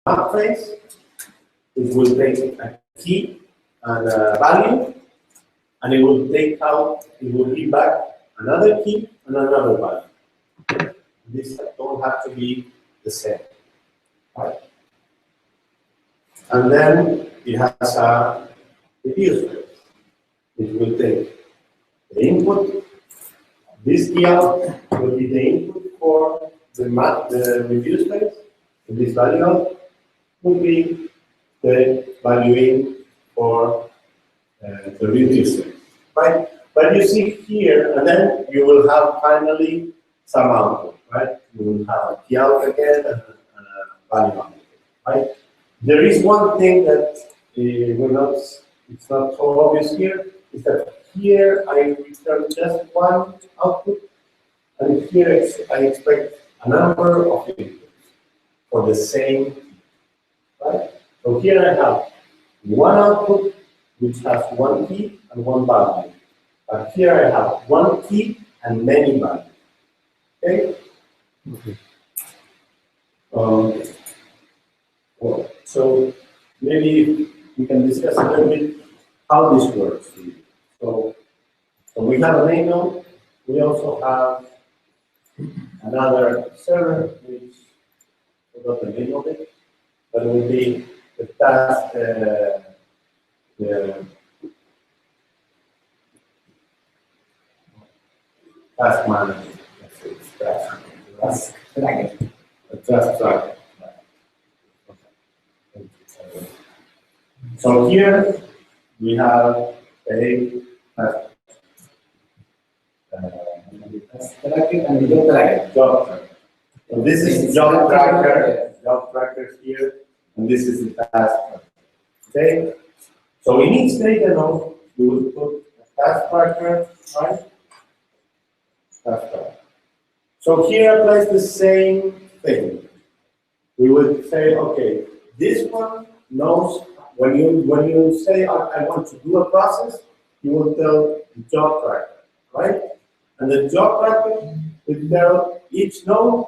map phase, it will take a key and a value, and it will give back another key and another value. These don't have to be the same, right? And then it has a reduce phase. It will take the input. This key out will be the input for the reduce phase. And this value out will be the value in for the reduce phase, right? But you see here, and then you will have finally some output, right? You will have a key out again and a value out, right? There is one thing that it's not so obvious here, is that here I return just one output, and here I expect a number of inputs for the same key, right? So here I have one output which has one key and one value. But here I have one key and many values. Okay? Well, so maybe we can discuss a little bit how this works. So we have an A node. We also have another server, which I forgot the name of it, but it will be the task, the task manager. Task tracker. So here we have a and job tracker. Job tracker. So this is job tracker here, and this is the task tracker. Okay? So in each data node, we will put a task tracker, right? Task tracker. So here applies the same thing. We would say, okay, this one knows when you say I want to do a process, you will tell the job tracker, right? And the job tracker will tell each node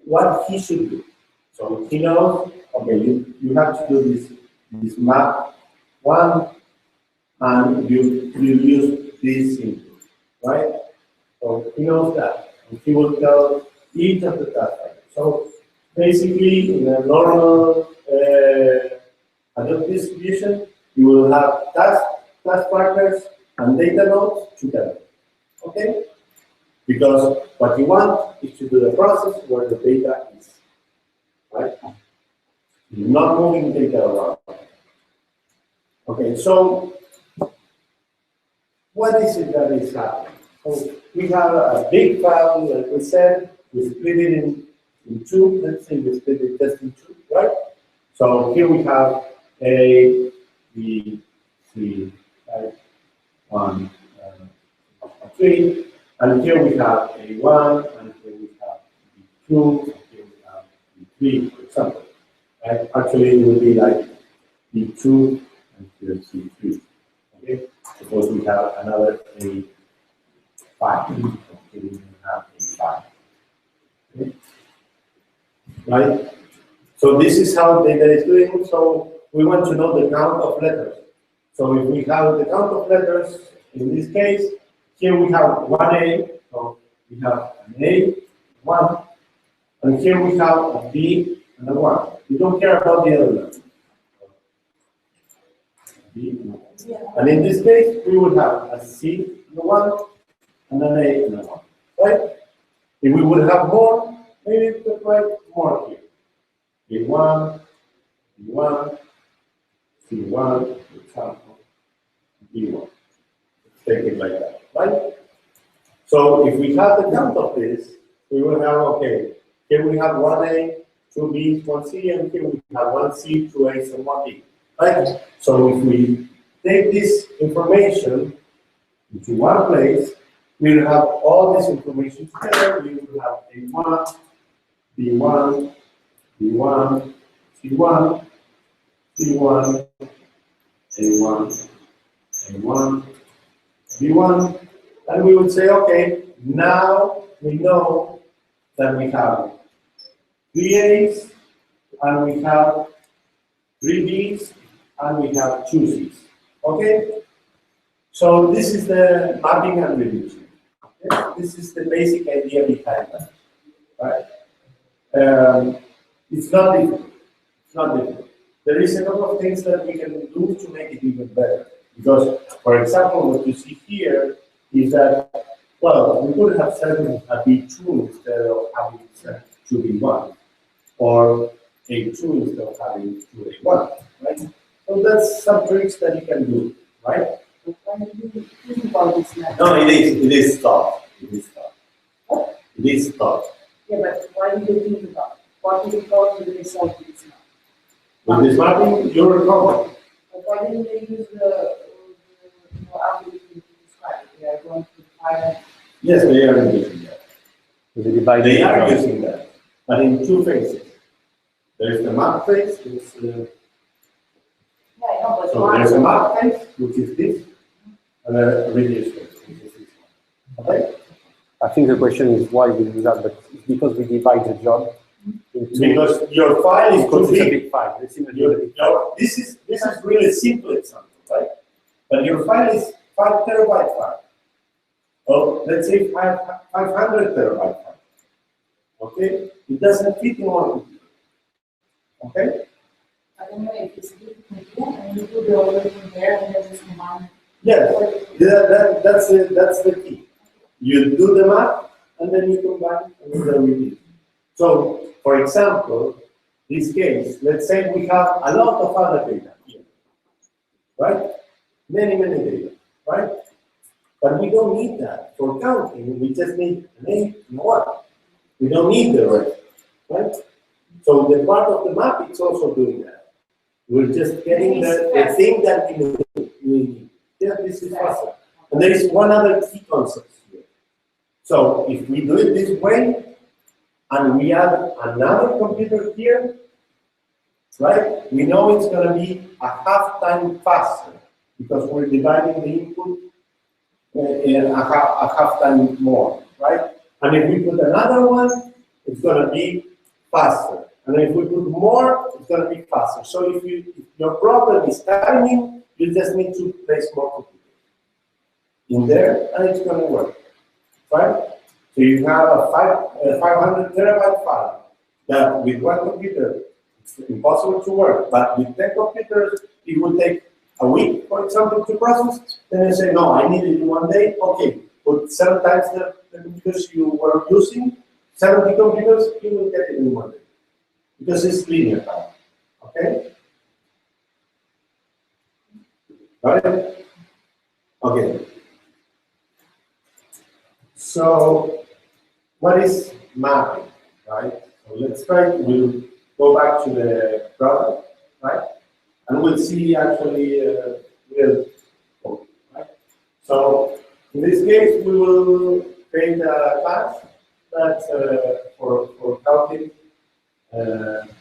what he should do. So he knows, okay, you have to do this map one, and you use this input, right? So he knows that, and he will tell each of the task trackers. So basically, in a normal Hadoop distribution, you will have task trackers and data nodes together. Okay? Because what you want is to do the process where the data is. Right? You're not moving data around. Okay, so what is it that is happening? So we have a big file, like we said, we split it in two. Let's say we split it just in two, right? So here we have A, B, C, right? 1, 3, and here we have A1, and here we have B2, and here we have B3, for example. Right? Actually, it will be like B2 and here C3. Okay? Suppose we have another A5. Here we have A5. Okay? Right? So this is how data is doing. So we want to know the count of letters. So if we have the count of letters, in this case, here we have 1A, so we have an A, 1, and here we have a B and a 1. We don't care about the other letter. B and 1. Yeah. And in this case, we would have a C and a 1, and an A and a 1. Right? If we would have more, maybe we could write more here. B1, B1, C1, for example, B1. Let's take it like that, right? So if we have the count of this, we will have, okay, here we have 1A, 2B, 1C, and here we have 1C, 2A, and 1B, right? So if we take this information into one place, we will have all this information together. We will have A1, B1, B1, C1, C1, A1, A1, B1, and we would say, okay, now we know that we have 3 A's and we have 3 Bs, and we have 2 Cs. Okay? So this is the mapping and reducing. Okay? This is the basic idea behind that. Right? It's not difficult. It's not difficult. There is a couple of things that we can do to make it even better. Because, for example, what you see here is that, well, we could have said a B2 instead of having 2B1, or A2 instead of having 2A1, right? So that's some tricks that you can do, right? No, it is tough. It is tough. It is tough. Yeah, but why do you think about it? What do you call the result of this map? With this mapping, you recover. But why didn't they use the algorithm to describe it? They are going to define. Yes, they are using that. They are using using that, but in 2 phases. There is the map phase, which is, Yeah, I know, but so why? there's a map phase, which is this, and a reduce phase, which is this one. Okay? I think the question is why we do that, but it's because we divide the job into Because your file is because too it's a big. big file. It's similar to a big file. This is really simple example, right? But your file is 5 terabyte file. Well, let's say 500 terabyte file. Okay? It doesn't fit in one computer. Okay? I don't know if it's difficult and you do the algorithm there and then just combine. Yes, that's the key. You do the map, and then you combine and then reduce. So, for example, this case, let's say we have a lot of other data here, right? Many data, right? But we don't need that. For counting, we just need an 8 and 1. We don't need the rest, right? So the part of the map is also doing that. We're just getting the thing that we need. Yeah, this is faster. And there is one other key concept here. So if we do it this way, and we add another computer here, right? We know it's going to be a half time faster because we're dividing the input in a half time more, right? And if we put another one, it's going to be faster. And if we put more, it's going to be faster. So if your problem is timing, you just need to place more computers in there, and it's going to work, right? So you have a 500 terabyte file that with one computer, it's impossible to work, but with 10 computers, it will take a week, for example, to process. Then you say, no, I need it in 1 day. Okay, put 7 times the computers you were using, 70 computers, you will get it in 1 day. Because it's linear time, okay? Got it? Okay. So, what is mapping, right? So let's try, we'll go back to the product, right? And we'll see actually real code, right? So, in this case, we will create a class that's for counting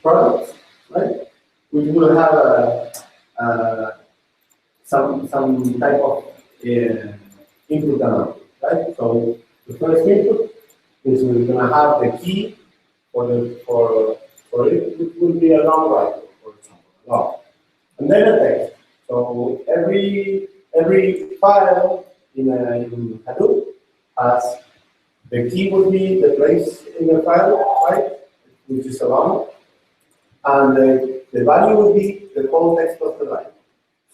products, right? We will have some type of input and output, right? So the first input is we're going to have the key for it, which will be a long write, for example, long, and then a text. So every file in Hadoop has the key would be the place in the file, right? Which is a long, and the value will be the context of the line.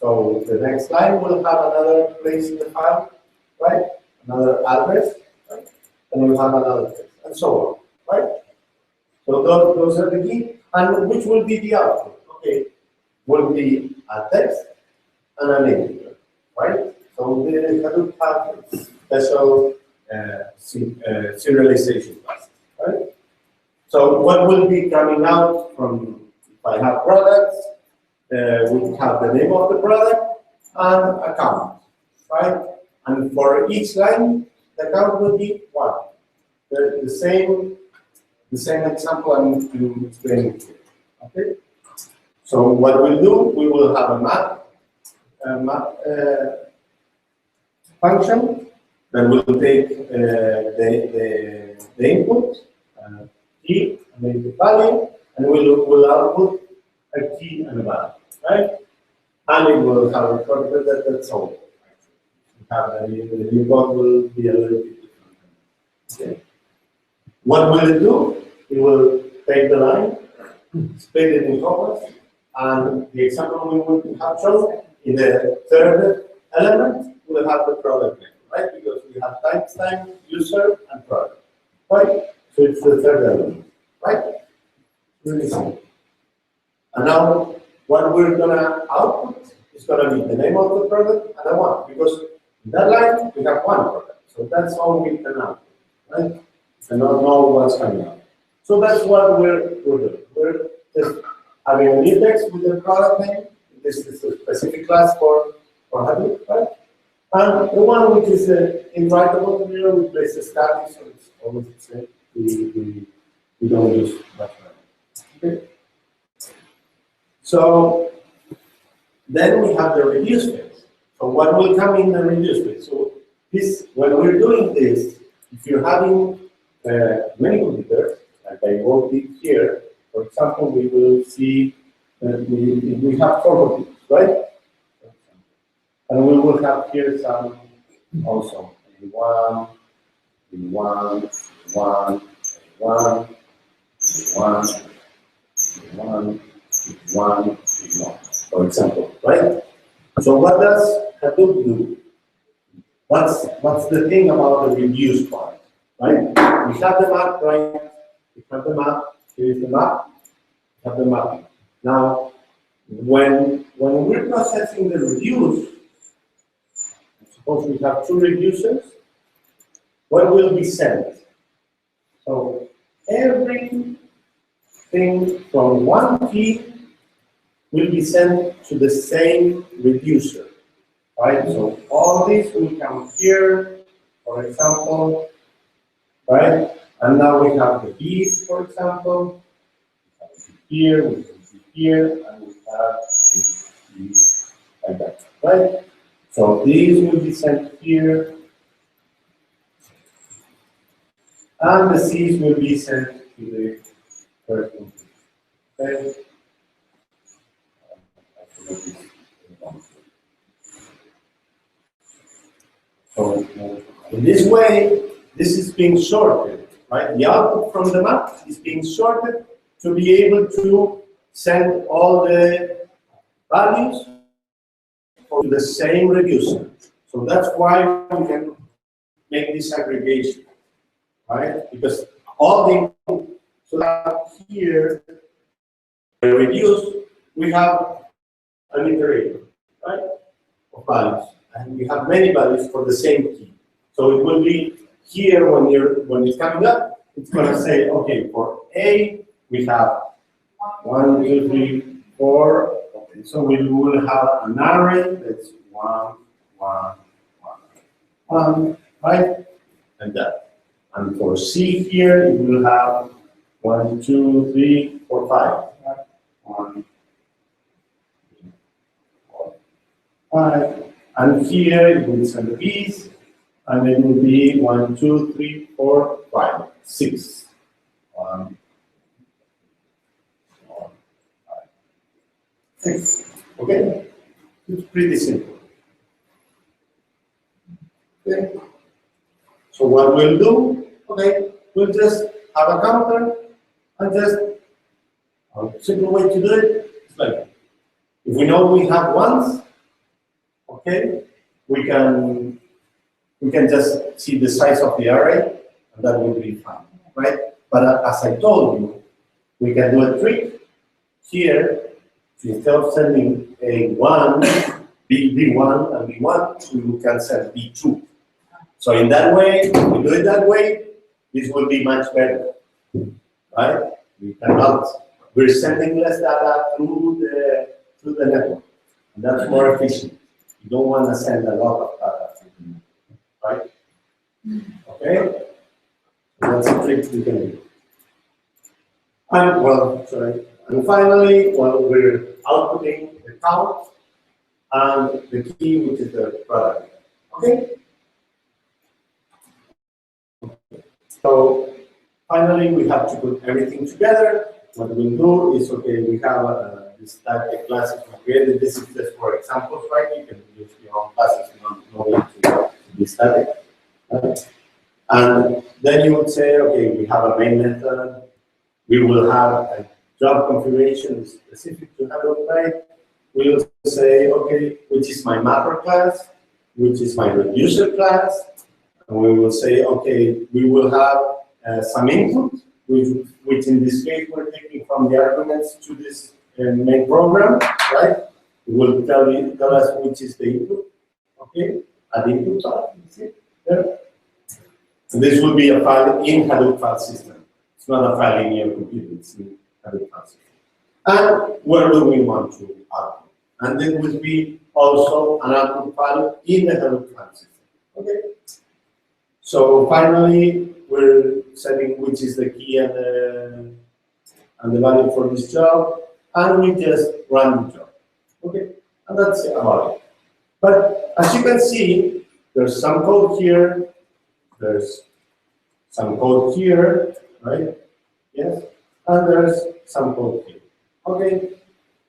So the next line will have another place in the file, right? Another address, right? And we'll have another text, and so on, right? So those are the key, and which will be the output? Okay, will be a text and an integer, right? So the Hadoop has special serialization classes, right? So what will be coming out from, if I have products, we have the name of the product and a count, right? And for each line, the count will be 1. The same example I'm explaining here, okay? So what we'll do, we will have a map function that will take the input, key, and then the value, and we'll output a key and a value, right? And it will have a product that's all. The new code will be a little bit different. Okay. What will it do? It will take the line, split it in copies, and the example we will have shown in the third element will have the product name, right? Because we have time, user, and product, right? So it's the third element, right? Really simple. And now what we're gonna output is gonna be the name of the product and a one, because in that line we have one product. So that's all we can output, right? And not know what's coming out. So that's what we're doing. We're just having an index with the product name. This is a specific class for Hadoop, right? And the one which is invitable, we place a static, so it's always the same. We don't use that one. Okay. So then we have the reduce phase. So what will come in the reduce phase? So this, when we're doing this, if you're having many computers, like I wrote it here, for example, we will see that we have 4 computers, right? And we will have here some also one, one, one, one, one, one, one, for example, right? So what does Hadoop do? What's the thing about the reduce part, right? We have the map, right? We have the map. Here is the map. We have the mapping. Now, when we're processing the reduce, suppose we have 2 reducers, what will be sent? So everything from one key will be sent to the same reducer, right? So all this will come here, for example, right? And now we have the keys, for example. Here, we can see here, and we have these like that, right? So these will be sent here, and the C's will be sent to the third computer. Okay? So in this way, this is being sorted, right? The output from the map is being sorted to be able to send all the values to the same reducer. So that's why we can make this aggregation, right? Because all the, so that here, the reduce, we have an iterator, right, of values. And we have many values for the same key. So it will be here when it's coming up, it's going to say, okay, for A, we have 1, 2, 3, 4. Okay, so we will have an array that's 1, 1, 1, 1, right? And that. And for C here, it will have 1, 2, 3, 4, 5. 1, 2, 4, 5. And here it will send the B's, and it will be 1, 2, 3, 4, 5, 6. 1, 4, 5, 6. Okay? It's pretty simple. Okay? So what we'll do, okay, we'll just have a counter and just a simple way to do it is like if we know we have ones, okay, we can just see the size of the array, and that will be fine, right? But as I told you, we can do a trick here. Instead of sending a 1, B1 and B1, we can send B2. So in that way, if we do it that way, this will be much better, right? We cannot. We're sending less data through the network, and that's more efficient. You don't want to send a lot of data, right? Okay? So that's a trick we can do. And well, sorry. And finally, well, we're outputting the count and the key, which is the product. Okay? So finally, we have to put everything together. what we'll do is, okay, we have this type of classes we created. This is just for examples, right? You can use your own classes, you don't need to be static. Right? And then you would say, okay, we have a main method. We will have a job configuration specific to Hadoop, right? We will say, okay, which is my mapper class, which is my reducer class. And we will say, okay, we will have some input, which in this case we're taking from the arguments to this main program, right? It will tell us which is the input, okay? At the input part, you see there? So this will be a file in Hadoop file system. It's not a file in your computer, it's in Hadoop file system. And where do we want to output? And then will be also an output file in the Hadoop file system, okay? So finally, we're setting which is the key and the value for this job, and we just run the job. Okay, and that's about it. But as you can see, there's some code here, there's some code here, right? Yes, and there's some code here. Okay,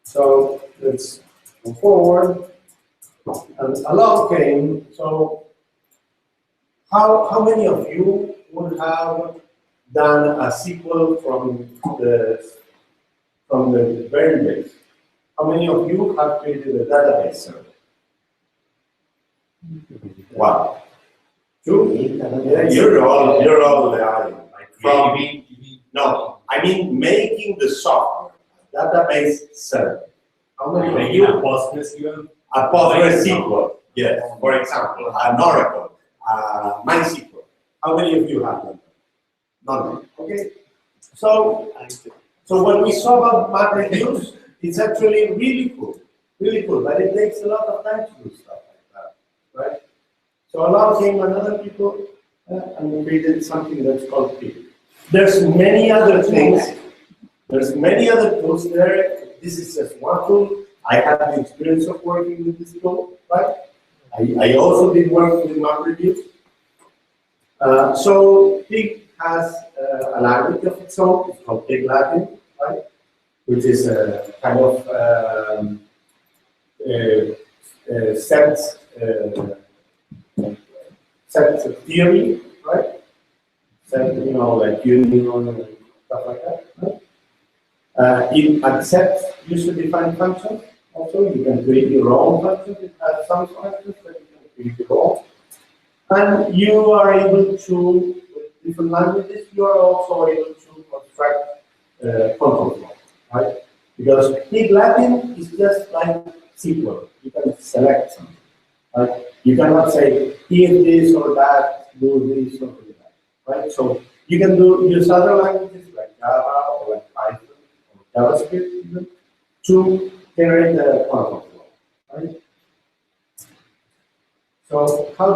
so let's move forward. And along came, so how many of you would have done a SQL from the very base? How many of you have created a database server? Wow. Two? Yeah, you're all there. No, I mean making the software, database server. How many of you? A PostgreSQL? A PostgreSQL, yes. For example, an Oracle, MySQL. How many of you have them? None. Okay. So what we saw about MapReduce, it's actually really cool, but it takes a lot of time to do stuff like that, right? So along came another people and we created something that's called Pig. There's many other things. There's many other tools there. This is just one tool. I have the experience of working with this tool, right? I also did work with MapReduce. So Pig has a language of its own. It's called Pig Latin, right? Which is a kind of set theory, right? Set, like union and stuff like that, right? It accepts user-defined functions. Also, you can create your own functions. It has some functions that you can create your own. And you are able to, with different languages, you are also able to construct control flow, right? Because Pig Latin is just like SQL. You can select something, right? You cannot say, if this or that, do this or do that, right? So you can use other languages like Java or like Python or JavaScript even to generate the control flow, right? So how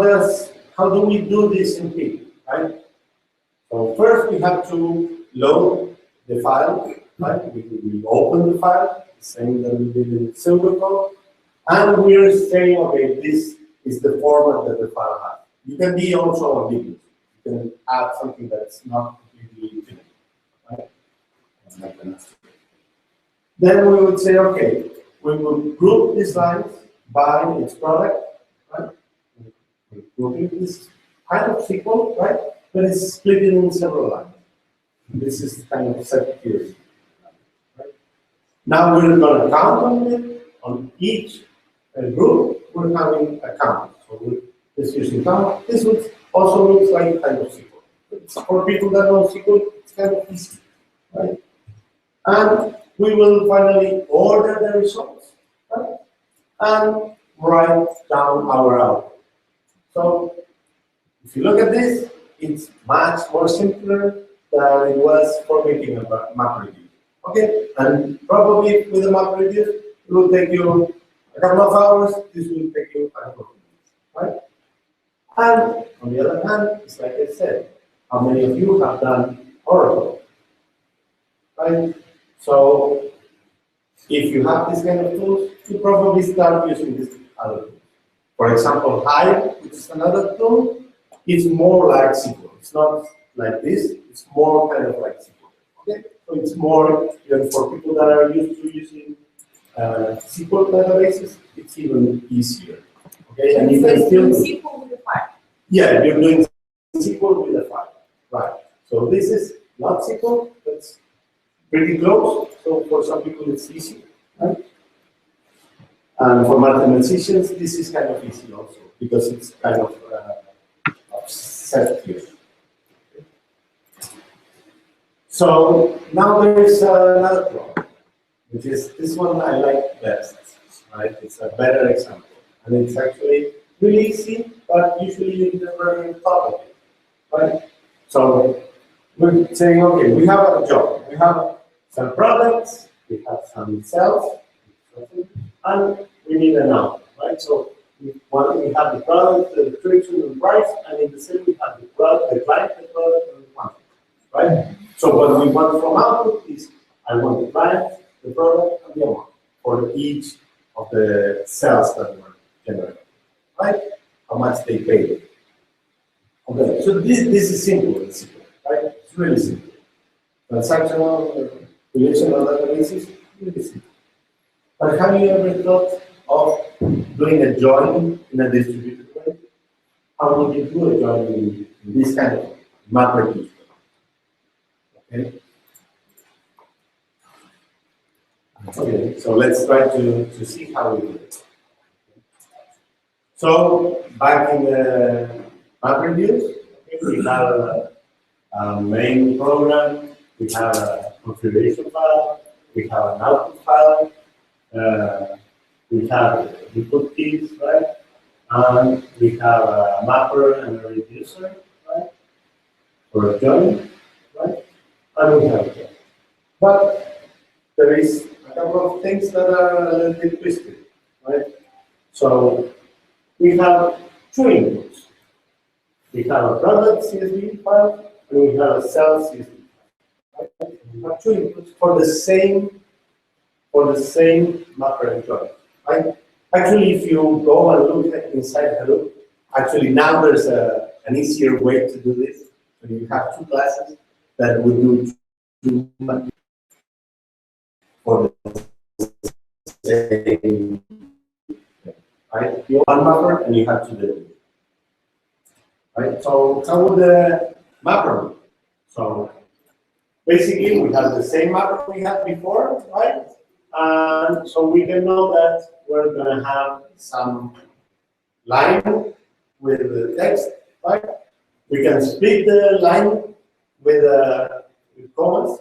do we do this in Pig, right? So first we have to load the file, right? We open the file, the same that we did in Silvercode, and we're saying, okay, this is the format that the file has. You can be also ambiguous. You can add something that's not completely infinite, right? Then we would say, okay, we would group these lines by its product, right? Grouping is kind of SQL, right? But it's split in several lines. This is kind of set theory. Right? Now we're going to count on it, on each group, we're having a count. So this using count. This also looks like kind of SQL. But for people that know SQL, it's kind of easy, right? And we will finally order the results, right? And write down our output. So if you look at this, it's much more simpler than it was for making a MapReduce. Okay, and probably with a MapReduce, it will take you a couple of hours. This will take you a couple of minutes, right? And on the other hand, it's like I said, how many of you have done Oracle, right? So if you have this kind of tools, you probably start using this other tool. For example, Hive, which is another tool, is more like SQL. It's not like this, it's more kind of like SQL. Okay, so it's more even for people that are used to using SQL databases. It's even easier. Okay, and you can still SQL with the file. yeah, you're doing SQL with a file, right? So this is not SQL, but it's pretty close. So for some people it's easy, right? And for mathematicians, this is kind of easy also because it's kind of set here. So now there is another problem, which is this one I like best, right? It's a better example, and it's actually really easy, but usually you never thought of it, right? So we're saying, okay, we have a job, we have some products, we have some sales, and we need an output, right? So we have the product, the description, and price, and in the same we have the product, the client, the product, and the quantity, right? So what we want from output is I want the client, the product, and the amount for each of the sales that were generated, right? How much they paid. Okay, so this is simple, right? It's really simple. Transactional, relational databases, really simple. But have you ever thought of doing a join in a distributed way? How would you do a join in this kind of MapReduce? Okay. Okay, so let's try to see how we do it. So back in the MapReduce, we have a main program, we have a configuration file, we have an output file, we have input keys, right? And we have a mapper and a reducer, right? For a join, right? And we have a join. But there is a couple of things that are a little bit twisted, right? So we have two inputs. We have a product CSV file and we have a sales CSV file. Right? We have two inputs for the same mapper and join. Right? Actually, if you go and look at inside Hadoop, actually now there's an easier way to do this. So you have two classes that will do two for the same, right? You have one mapper and you have two data. Right? So how would the mapper look? So basically we have the same mapper we had before, right? And so we can know that we're going to have some line with the text, right? We can split the line with commas,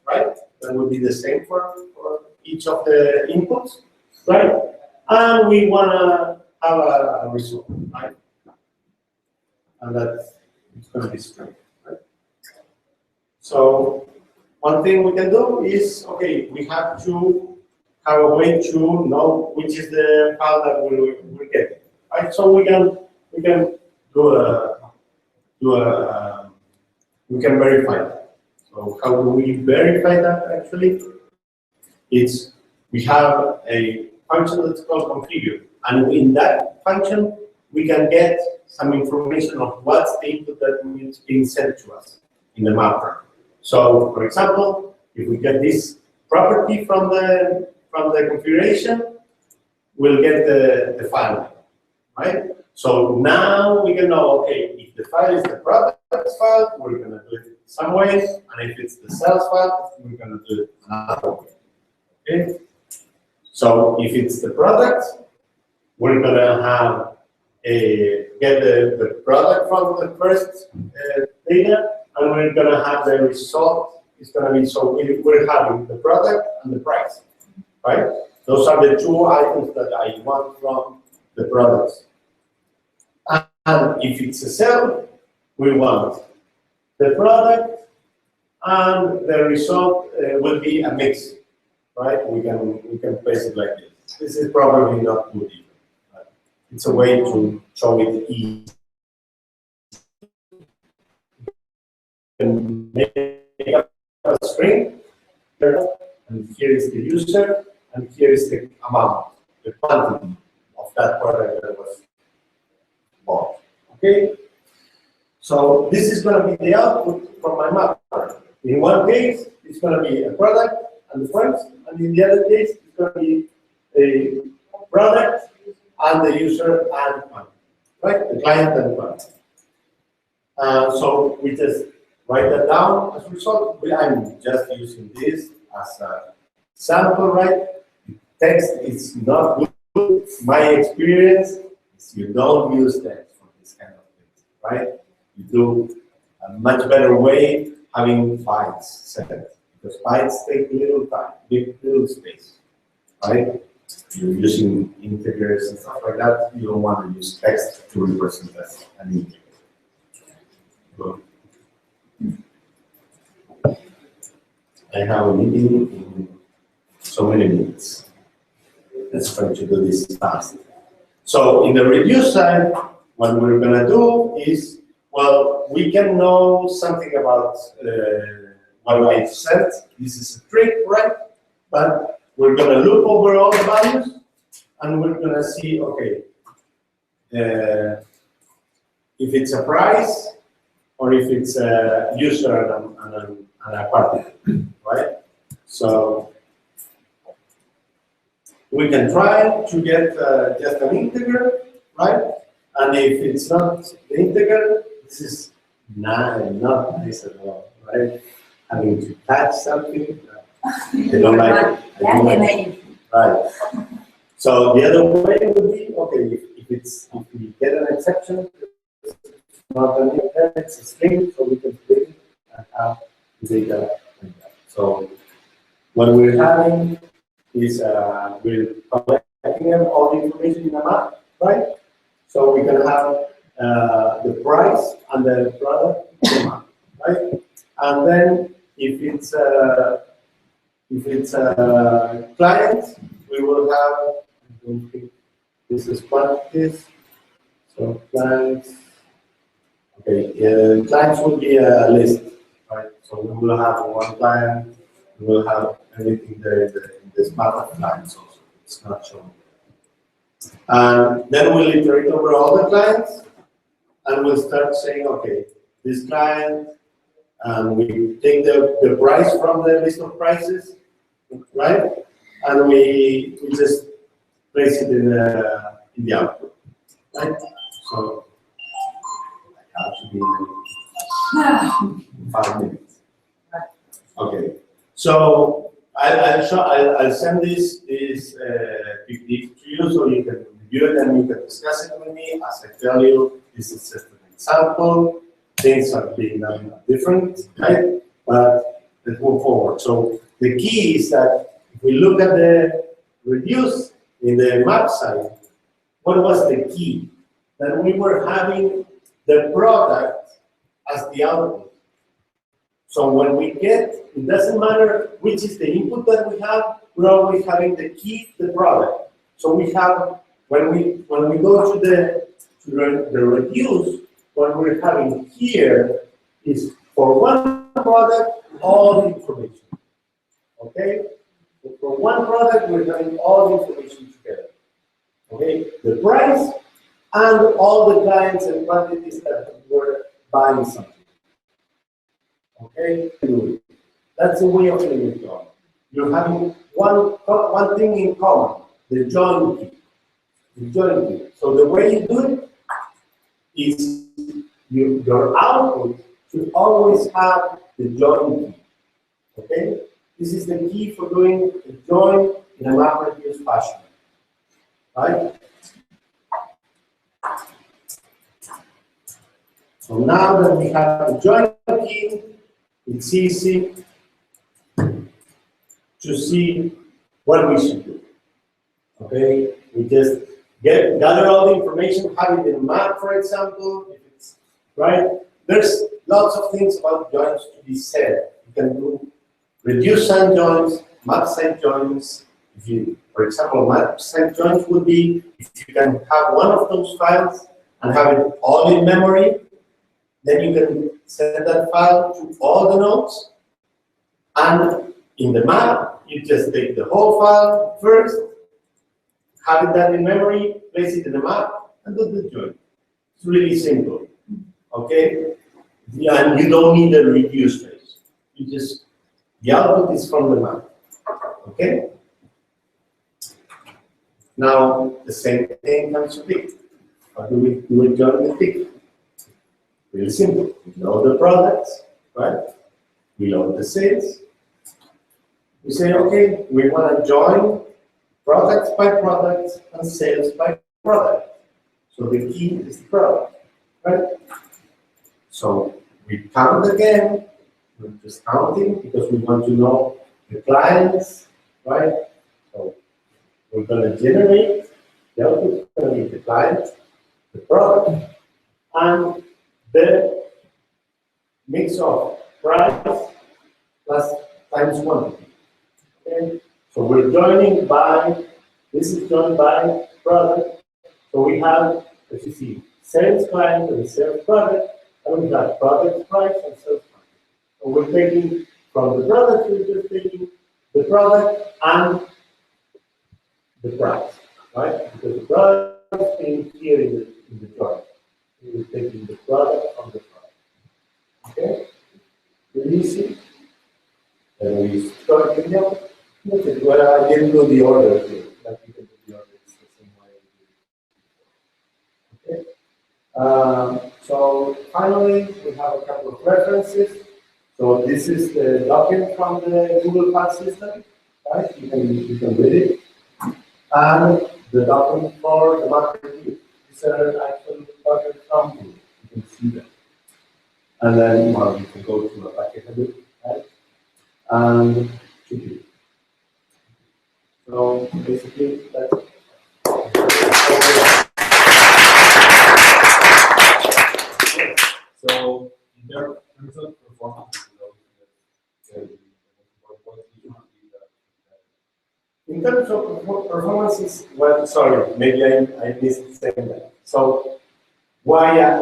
right? That would be the same for each of the inputs, right? And we want to have a result, right? And that's it's going to be string, right? So one thing we can do is, okay, we have to have a way to know which is the file that we're getting, right? So we can we can verify that. So how do we verify that actually? It's we have a function that's called configure, and in that function we can get some information of what's the input that is being sent to us in the mapper. So, for example, if we get this property from the configuration, we'll get the file name, right? So now we can know, okay, if the file is the product file, we're going to do it some way, and if it's the sales file, we're going to do it another way. Okay? So if it's the product, we're going to have get the product from the first data, and we're going to have the result. It's going to be, so we're having the product and the price, right? Those are the two items that I want from the products. And if it's a sale, we want the product, and the result will be a mix, right? We can place it like this. This is probably not good either. Right? It's a way to show it easy. And make a string, and here is the user, and here is the amount, the quantity of that product that was bought. Okay? So this is going to be the output from my mapper. In one case, it's going to be a product and the funds, and in the other case, it's going to be a product and the user and fund, right? The client and fund. So we just write that down as a result. I'm just using this as a sample, right? Text is not good. My experience is you don't use text for this kind of things, right? You do a much better way having bytes set, because bytes take little time, little space, right? You're using integers and stuff like that. You don't want to use text to represent an integer. So, I have a meeting in so many minutes. Let's try to do this fast. So in the review side, what we're going to do is, well, we can know something about what I said. This is a trick, right? But we're going to look over all the values, and we're going to see, okay, if it's a price, or if it's a user and a party, right? So we can try to get just an integer, right? And if it's not the integer, this is not nice at all, right? Having to touch something, I don't like it. I don't like it. Right. So the other way would be, okay, if we get an exception, it's not an integer, it's a string, so we can split it and have the data like that. So what we're having is we're collecting all the information in a map, right? So we can have the price and the product in the map, right? And then if it's a client, we will have, I don't think this is quantities. So clients, okay, clients will be a list, right? So we will have one client, we will have everything there in this map of clients also. It's not shown. And then we'll iterate over all the clients, and we'll start saying, okay, this client, and we take the price from the list of prices, right? And we just place it in the output, right? So I have to be in 5 minutes. Okay, so I'll send this PPT to you so you can review it and you can discuss it with me. As I tell you, this is just an example. Things are being done different, right? But let's move forward. So the key is that if we look at the reviews in the map side, what was the key? That we were having the product as the output. So when we get, it doesn't matter which is the input that we have, we're always having the key, the product. So we have, when we go to the reviews, what we're having here is for one product, all the information. Okay? So for one product, we're having all the information together. Okay? The price and all the clients and quantities that were buying something. Okay? That's the way of doing it. You're having one thing in common, the join key. The join key. So the way you do it is your output should always have the join key. Okay? This is the key for doing a join in a MapReduce fashion. Right? So now that we have the join key, it's easy to see what we should do. Okay? We just gather all the information, have it in a map, for example, if it's right. There's lots of things about joins to be said. You can do reduce sand joins, map side joins. If you, for example, map side joins would be if you can have one of those files and have it all in memory, then you can send that file to all the nodes. And in the map, you just take the whole file first, have it done in memory, place it in the map, and do the join. It's really simple. Okay? And you don't need a reduce phase. you just, the output is from the map, okay? Now, the same thing comes to PIC. How do we join the PIC? Really simple. We load the products, right? We load the sales. We say, okay, we want to join products by products and sales by product. So the key is the product, right? So we count again. We're just counting because we want to know the clients, right? So we're going to generate the output is going to be the client, the product, and the mix of price plus times quantity. Okay? So we're joining by, this is joined by product. So we have, as you see, sales client and sales product, and we have product price and sales price. So we're taking from the product, we're just taking the product and the price, right? Because the product is being here in the joint. We're taking the product from the product. Okay? Really easy. And we start with them. Well, I didn't do the order here. Like you can do the order, it's the same way. Okay. So finally, we have a couple of references. So this is the document from the Google File system, right? You can read it. And the document for the map review. These are actual documents from Google. You can see them. And then, well, you can go to a packet of it, right? And to do. So basically, that's it. So, in terms of performance, in terms of performances, well, sorry, maybe I missed saying that. So, why I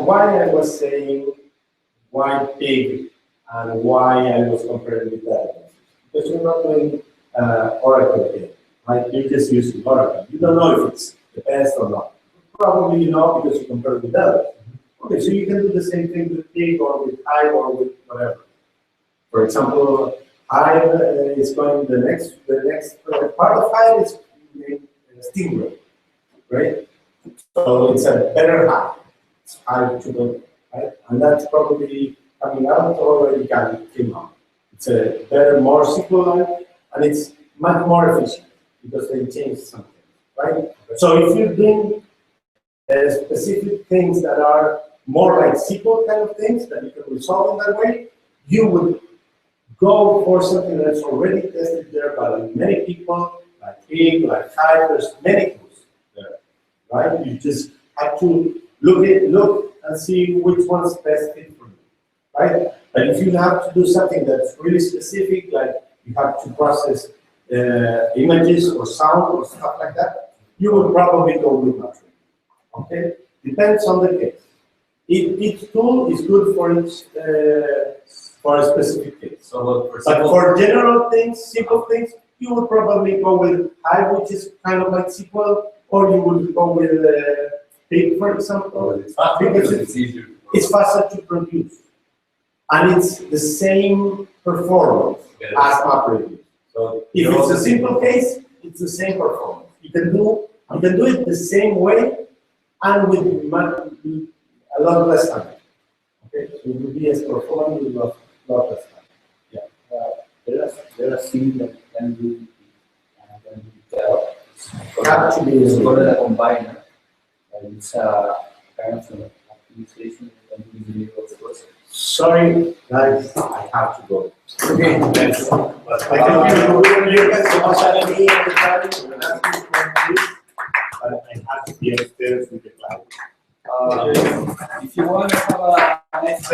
was saying why big and why I was comparing with that? Because you're not doing Oracle here, right? You're just using Oracle. You don't know if it's the best or not. Probably you know because you compare with others. Okay, so you can do the same thing with Pig or with Hive or with whatever. For example, Hive is going the next part of Hive is Stingray, right? So it's a better Hive. It's Hive 2.0, right? And that's probably coming out or already came out. It's a better, more SQL-like, and it's much more efficient because they changed something, right? So if you're doing specific things that are more like SQL kind of things that you can resolve in that way, you would go for something that's already tested there by many people, like Pig, like Hive. There's many tools there, right? You just have to look and see which one's best fit for you, right? But if you have to do something that's really specific, like you have to process images or sound or stuff like that, you would probably go with Matrix. Okay? Depends on the case. Each tool is good for a specific case. so But for general things, simple things, you would probably go with Hive, which is kind of like SQL, or you would go with Pig, for example. Because it's easier. it's faster to produce. And it's the same performance as MapReduce. So If it's a simple case, it's the same performance. You can do it the same way and with a lot less time. Okay, so it will be as performant with a lot less time. There are things that can do Have to be it's used. called a combiner. It's a kind of optimization that can be in the middle of the process. Sorry, guys, I have to go. Okay, thanks. You guys so much at me and the time, and asking for this, but I have to be upstairs with the client. If you want to have a nice